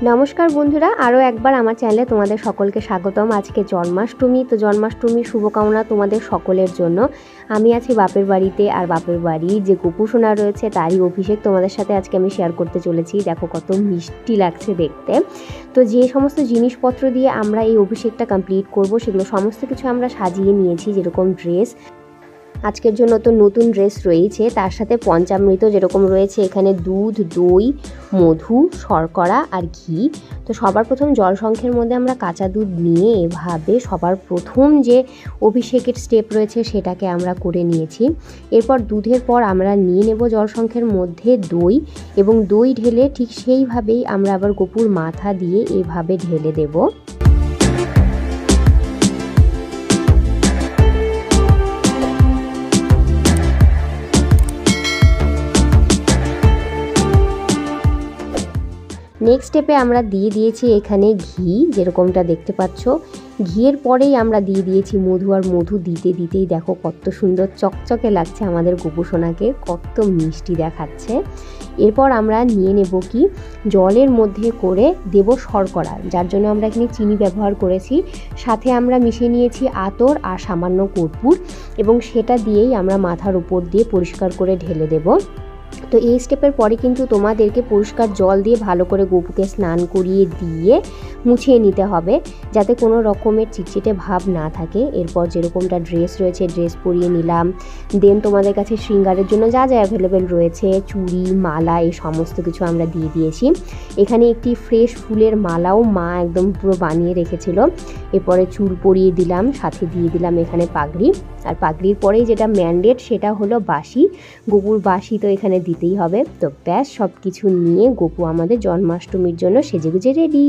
নমস্কার বন্ধুরা, আরও একবার আমার চ্যানেলে তোমাদের সকলকে স্বাগতম। আজকে জন্মাষ্টমী, তো জন্মাষ্টমীর শুভকামনা তোমাদের সকলের জন্য। আমি আছি বাপের বাড়িতে, আর বাপের বাড়ি যে গোপুসোনা রয়েছে তারই অভিষেক তোমাদের সাথে আজকে আমি শেয়ার করতে চলেছি। দেখো কত মিষ্টি লাগছে দেখতে। তো যে সমস্ত জিনিসপত্র দিয়ে আমরা এই অভিষেকটা কমপ্লিট করব সেগুলো সমস্ত কিছু আমরা সাজিয়ে নিয়েছি। যেরকম ড্রেস, আজকের জন্য তো নতুন ড্রেস রয়েছে, তার সাথে পঞ্চামৃত যেরকম রয়েছে এখানে দুধ, দই, মধু, শর্করা আর ঘি। তো সবার প্রথম জলশঙ্খের মধ্যে আমরা কাঁচা দুধ নিয়ে এভাবে সবার প্রথম যে অভিষেকের স্টেপ রয়েছে সেটাকে আমরা করে নিয়েছি। এরপর দুধের পর আমরা নিয়ে নেব জলশঙ্খের মধ্যে দই, এবং দই ঢেলে ঠিক সেইভাবেই আমরা আবার গোপুর মাথা দিয়ে এভাবে ঢেলে দেব। নেক্সট স্টেপে আমরা দিয়ে দিয়েছি এখানে ঘি, যেরকমটা দেখতে পাচ্ছ। ঘিয়ের পরেই আমরা দিয়ে দিয়েছি মধু, আর মধু দিতে দিতেই দেখো কত সুন্দর চকচকে লাগছে আমাদের গোপুসোনাকে, কত মিষ্টি দেখাচ্ছে। এরপর আমরা নিয়ে নেব কি, জলের মধ্যে করে দেব শর্করা, যার জন্য আমরা এখানে চিনি ব্যবহার করেছি। সাথে আমরা মিশিয়ে নিয়েছি আতর আর সামান্য কর্পূর, এবং সেটা দিয়েই আমরা মাথার উপর দিয়ে পরিষ্কার করে ঢেলে দেব। তো এই স্টেপের পরে কিন্তু তোমাদেরকে পরিষ্কার জল দিয়ে ভালো করে গোপুকে স্নান করিয়ে দিয়ে মুছিয়ে নিতে হবে, যাতে কোনো রকমের চিটচিটে ভাব না থাকে। এরপর যেরকমটা ড্রেস রয়েছে ড্রেস পরিয়ে নিলাম। দেন তোমাদের কাছে শৃঙ্গারের জন্য যা যা অ্যাভেলেবেল রয়েছে, চুড়ি, মালা, এই সমস্ত কিছু আমরা দিয়ে দিয়েছি। এখানে একটি ফ্রেশ ফুলের মালাও মা একদম পুরো বানিয়ে রেখেছিল। এরপরে চুল পরিয়ে দিলাম, সাথে দিয়ে দিলাম এখানে পাগড়ি। আর পাগড়ির পরেই যেটা ম্যান্ডেট সেটা হলো বাঁশি। গোপুর বাঁশি তো এখানে দিতেই হবে। তো ব্যাস, সব কিছু নিয়ে গোপু আমাদের জন্মাষ্টমীর জন্য সেজেগুজে রেডি।